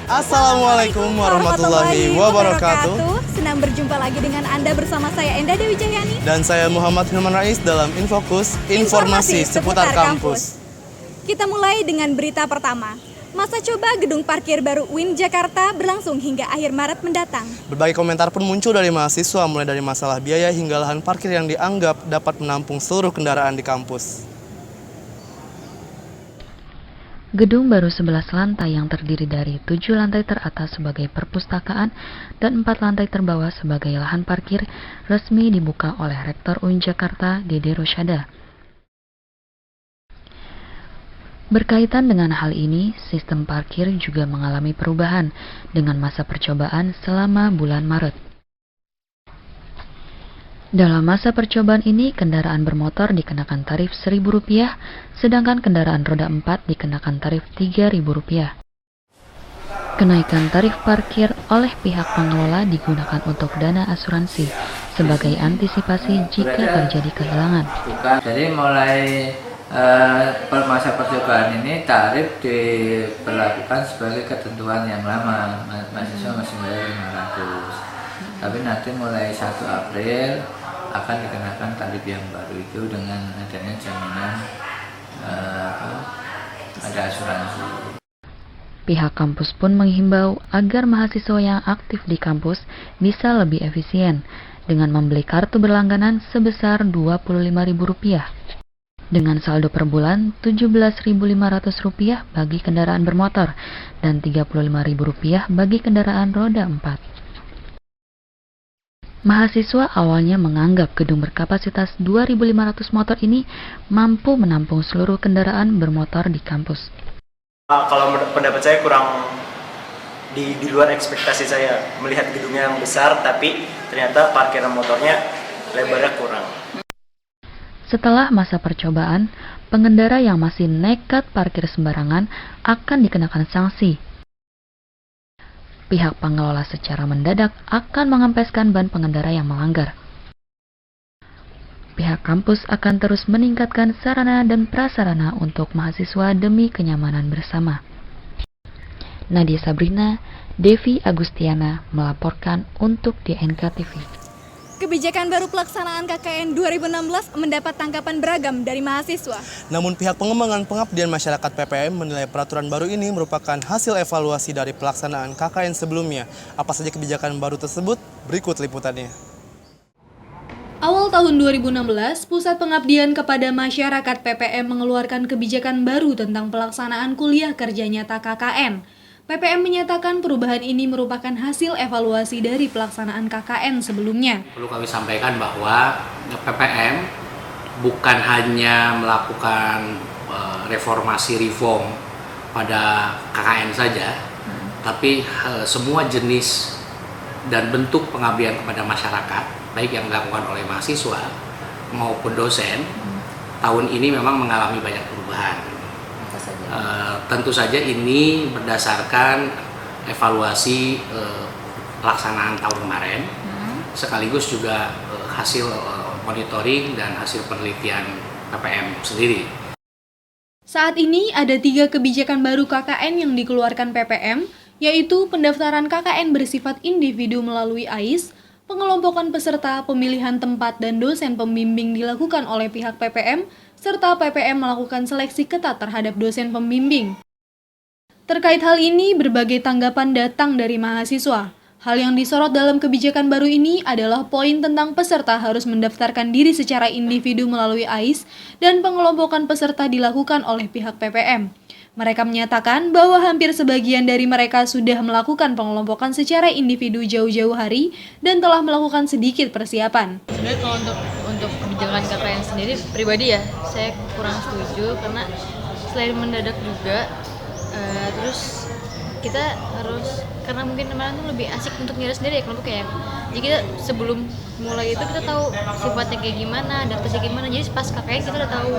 Assalamualaikum warahmatullahi wabarakatuh. Senang berjumpa lagi dengan Anda bersama saya Enda Dewi Cahyani Dan saya Muhammad Hilman Rais dalam Infokus, informasi seputar kampus. Kita mulai dengan berita pertama. Masa coba gedung parkir baru UIN Jakarta berlangsung hingga akhir Maret mendatang. Berbagai komentar pun muncul dari mahasiswa, mulai dari masalah biaya hingga lahan parkir yang dianggap dapat menampung seluruh kendaraan di kampus. Gedung baru 11 lantai yang terdiri dari 7 lantai teratas sebagai perpustakaan dan 4 lantai terbawah sebagai lahan parkir resmi dibuka oleh Rektor UIN Jakarta, Dede Rosyada. Berkaitan dengan hal ini, sistem parkir juga mengalami perubahan dengan masa percobaan selama bulan Maret. Dalam masa percobaan ini, kendaraan bermotor dikenakan tarif Rp1.000, sedangkan kendaraan roda 4 dikenakan tarif Rp3.000. Kenaikan tarif parkir oleh pihak pengelola digunakan untuk dana asuransi sebagai antisipasi jika terjadi kehilangan. Jadi mulai masa percobaan ini tarif diberlakukan sebagai ketentuan yang lama, mahasiswa masih bayar 500. Tapi nanti mulai 1 April akan dikenakan tarif yang baru itu dengan adanya jaminan ada asuransi. Pihak kampus pun menghimbau agar mahasiswa yang aktif di kampus bisa lebih efisien dengan membeli kartu berlangganan sebesar Rp25.000 dengan saldo per bulan Rp17.500 bagi kendaraan bermotor dan Rp35.000 bagi kendaraan roda 4. Mahasiswa awalnya menganggap gedung berkapasitas 2.500 motor ini mampu menampung seluruh kendaraan bermotor di kampus. Kalau pendapat saya kurang di luar ekspektasi saya, melihat gedungnya yang besar tapi ternyata parkiran motornya lebarnya kurang. Setelah masa percobaan, pengendara yang masih nekat parkir sembarangan akan dikenakan sanksi. Pihak pengelola secara mendadak akan mengempeskan ban pengendara yang melanggar. Pihak kampus akan terus meningkatkan sarana dan prasarana untuk mahasiswa demi kenyamanan bersama. Nadia Sabrina, Devi Agustiana melaporkan untuk DNK TV. Kebijakan baru pelaksanaan KKN 2016 mendapat tanggapan beragam dari mahasiswa. Namun pihak pengembangan pengabdian masyarakat PPM menilai peraturan baru ini merupakan hasil evaluasi dari pelaksanaan KKN sebelumnya. Apa saja kebijakan baru tersebut? Berikut liputannya. Awal tahun 2016, Pusat Pengabdian kepada Masyarakat PPM mengeluarkan kebijakan baru tentang pelaksanaan kuliah kerja nyata KKN. PPM menyatakan perubahan ini merupakan hasil evaluasi dari pelaksanaan KKN sebelumnya. Perlu kami sampaikan bahwa PPM bukan hanya melakukan reform pada KKN saja, tapi semua jenis dan bentuk pengabdian kepada masyarakat, baik yang dilakukan oleh mahasiswa maupun dosen, tahun ini memang mengalami banyak perubahan. Tentu saja ini berdasarkan evaluasi pelaksanaan tahun kemarin, sekaligus juga hasil monitoring dan hasil penelitian PPM sendiri. Saat ini ada 3 kebijakan baru KKN yang dikeluarkan PPM, yaitu pendaftaran KKN bersifat individu melalui AIS, pengelompokan peserta, pemilihan tempat dan dosen pembimbing dilakukan oleh pihak PPM, serta PPM melakukan seleksi ketat terhadap dosen pembimbing. Terkait hal ini, berbagai tanggapan datang dari mahasiswa. Hal yang disorot dalam kebijakan baru ini adalah poin tentang peserta harus mendaftarkan diri secara individu melalui AIS dan pengelompokan peserta dilakukan oleh pihak PPM. Mereka menyatakan bahwa hampir sebagian dari mereka sudah melakukan pengelompokan secara individu jauh-jauh hari dan telah melakukan sedikit persiapan. Sebenarnya kalau untuk kebijakan KKN sendiri pribadi ya, saya kurang setuju karena selain mendadak juga, terus kita harus, karena mungkin kemarin tuh lebih asik untuk nyari sendiri ya kelompok ya. Jadi kita sebelum mulai itu kita tahu sifatnya kayak gimana, adaptasi gimana. Jadi pas KKN kita udah tahu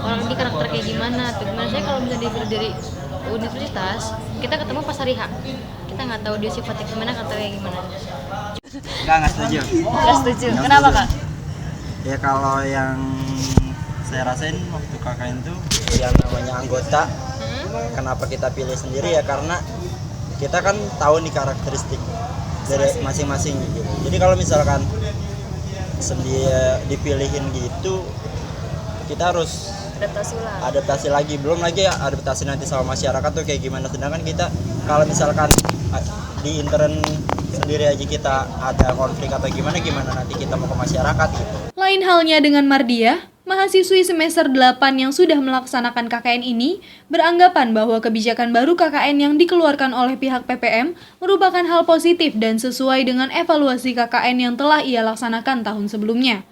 orang ini karakter kayak gimana. Gimana saya kalau misalnya dari universitas, kita ketemu pas hari H. Kita nggak tahu dia sifatnya gimana, karakternya gimana. Nggak setuju. Nggak setuju. Kenapa Kak? Ya kalau yang saya rasain waktu KKN itu yang namanya anggota, kenapa kita pilih sendiri ya karena kita kan tahu nih karakteristik dari masing-masing gitu. Jadi kalau misalkan dipilihin gitu, kita harus adaptasi lagi. Belum lagi adaptasi nanti sama masyarakat tuh kayak gimana. Sedangkan kita kalau misalkan di intern sendiri aja kita ada konflik atau gimana nanti kita mau ke masyarakat gitu. Lain halnya dengan Mardia, mahasiswi semester 8 yang sudah melaksanakan KKN ini beranggapan bahwa kebijakan baru KKN yang dikeluarkan oleh pihak PPM merupakan hal positif dan sesuai dengan evaluasi KKN yang telah ia laksanakan tahun sebelumnya.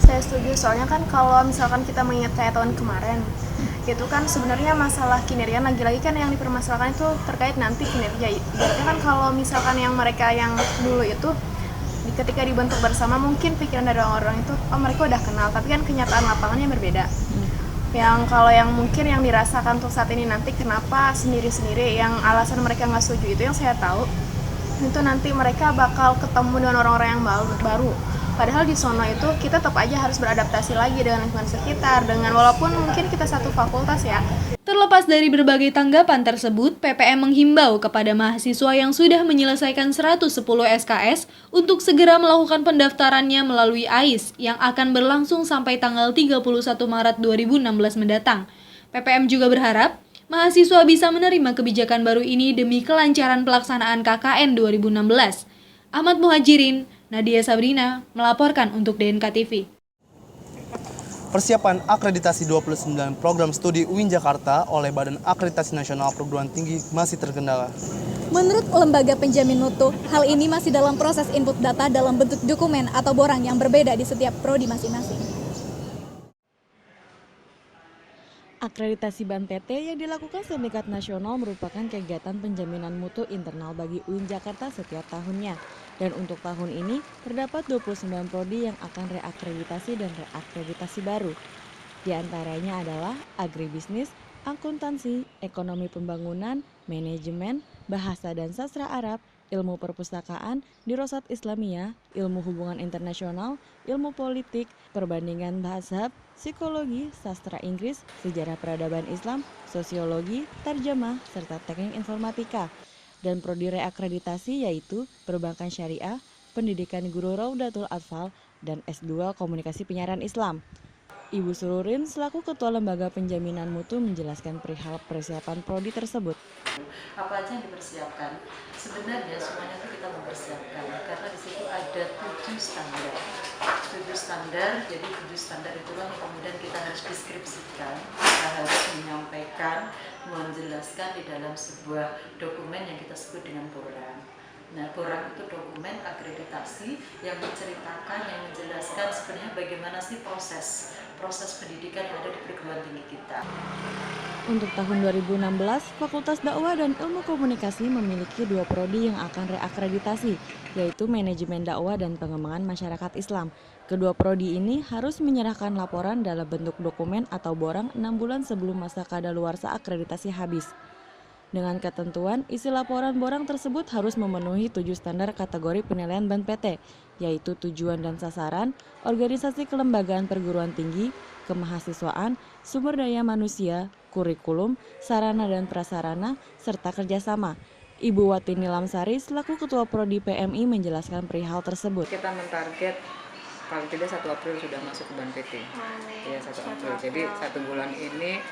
Saya setuju, soalnya kan kalau misalkan kita mengingat kayak tahun kemarin, itu kan sebenarnya masalah kinerja lagi-lagi kan yang dipermasalahkan itu terkait nanti kinerja. Ibaratnya kan kalau misalkan yang mereka yang dulu itu ketika dibentuk bersama mungkin pikiran dari orang-orang itu mereka udah kenal, tapi kan kenyataan lapangannya berbeda. Yang kalau yang mungkin yang dirasakan untuk saat ini nanti kenapa sendiri-sendiri yang alasan mereka nggak setuju itu yang saya tahu itu nanti mereka bakal ketemu dengan orang-orang yang baru. Padahal di sono itu kita tetap aja harus beradaptasi lagi dengan lingkungan sekitar, dengan walaupun mungkin kita satu fakultas ya. Terlepas dari berbagai tanggapan tersebut, PPM menghimbau kepada mahasiswa yang sudah menyelesaikan 110 SKS untuk segera melakukan pendaftarannya melalui AIS yang akan berlangsung sampai tanggal 31 Maret 2016 mendatang. PPM juga berharap mahasiswa bisa menerima kebijakan baru ini demi kelancaran pelaksanaan KKN 2016. Ahmad Muhajirin, Nadia Sabrina melaporkan untuk DNK TV. Persiapan akreditasi 29 program studi UIN Jakarta oleh Badan Akreditasi Nasional Perguruan Tinggi masih terkendala. Menurut Lembaga Penjamin Mutu, hal ini masih dalam proses input data dalam bentuk dokumen atau borang yang berbeda di setiap prodi masing-masing. Akreditasi BAN-PT yang dilakukan setingkat nasional merupakan kegiatan penjaminan mutu internal bagi UIN Jakarta setiap tahunnya. Dan untuk tahun ini, terdapat 29 prodi yang akan reakreditasi dan reakreditasi baru. Di antaranya adalah agribisnis, akuntansi, ekonomi pembangunan, manajemen, bahasa dan sastra Arab, ilmu perpustakaan, dirosat Islamiyah, ilmu hubungan internasional, ilmu politik, perbandingan mazhab, psikologi, sastra Inggris, sejarah peradaban Islam, sosiologi, terjemah, serta teknik informatika. Dan prodi reakreditasi yaitu perbankan syariah, pendidikan guru Raudatul Atfal, dan S2 komunikasi penyiaran Islam. Ibu Sururin selaku Ketua Lembaga Penjaminan Mutu menjelaskan perihal persiapan prodi tersebut. Apa aja yang dipersiapkan? Sebenarnya semuanya itu kita mempersiapkan karena di situ ada 7 standar. 7 standar, jadi 7 standar itulah yang kemudian kita harus deskripsikan, kita harus menyampaikan, menjelaskan di dalam sebuah dokumen yang kita sebut dengan borang. Nah, borang itu dokumen akreditasi yang menceritakan, yang menjelaskan sebenarnya bagaimana sih proses pendidikan yang ada di perguruan tinggi kita. Untuk tahun 2016, Fakultas Dakwah dan Ilmu Komunikasi memiliki 2 prodi yang akan reakreditasi, yaitu Manajemen Dakwah dan Pengembangan Masyarakat Islam. Kedua prodi ini harus menyerahkan laporan dalam bentuk dokumen atau borang 6 bulan sebelum masa kadaluarsa akreditasi habis. Dengan ketentuan, isi laporan borang tersebut harus memenuhi 7 standar kategori penilaian BAN-PT, yaitu tujuan dan sasaran, organisasi kelembagaan perguruan tinggi, kemahasiswaan, sumber daya manusia, kurikulum, sarana dan prasarana, serta kerjasama. Ibu Watini Lamsari selaku Ketua Prodi PMI menjelaskan perihal tersebut. Kita mentarget paling tidak 1 April sudah masuk ke BAN-PT. Ya, 1 April. Jadi 1 bulan ini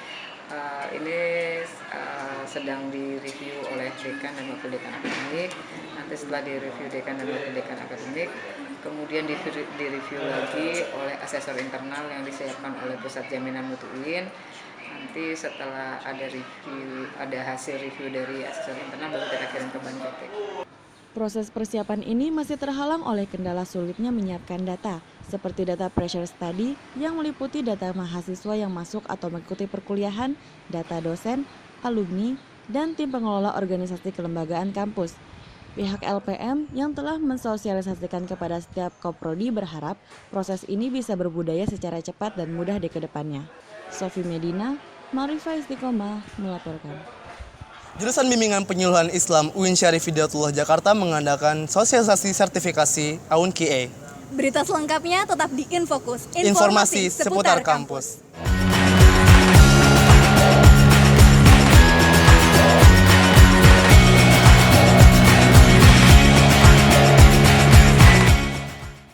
sedang direview oleh dekan dan wakil dekan akademik. Nanti setelah direview dekan dan wakil dekan akademik, kemudian direview lagi oleh asesor internal yang disiapkan oleh Pusat Jaminan Mutu UIN. Nanti setelah ada hasil review dari asesor internal baru kita kirim ke BAN-PT. Proses persiapan ini masih terhalang oleh kendala sulitnya menyiapkan data, seperti data pressure study yang meliputi data mahasiswa yang masuk atau mengikuti perkuliahan, data dosen, alumni, dan tim pengelola organisasi kelembagaan kampus. Pihak LPM yang telah mensosialisasikan kepada setiap koprodi berharap proses ini bisa berbudaya secara cepat dan mudah di kedepannya. Sofi Medina, Marifa Istiqomah melaporkan. Jurusan Bimbingan Penyuluhan Islam UIN Syarif Hidayatullah Jakarta mengadakan sosialisasi sertifikasi AUN QA. Berita selengkapnya tetap di Infokus. Informasi seputar kampus.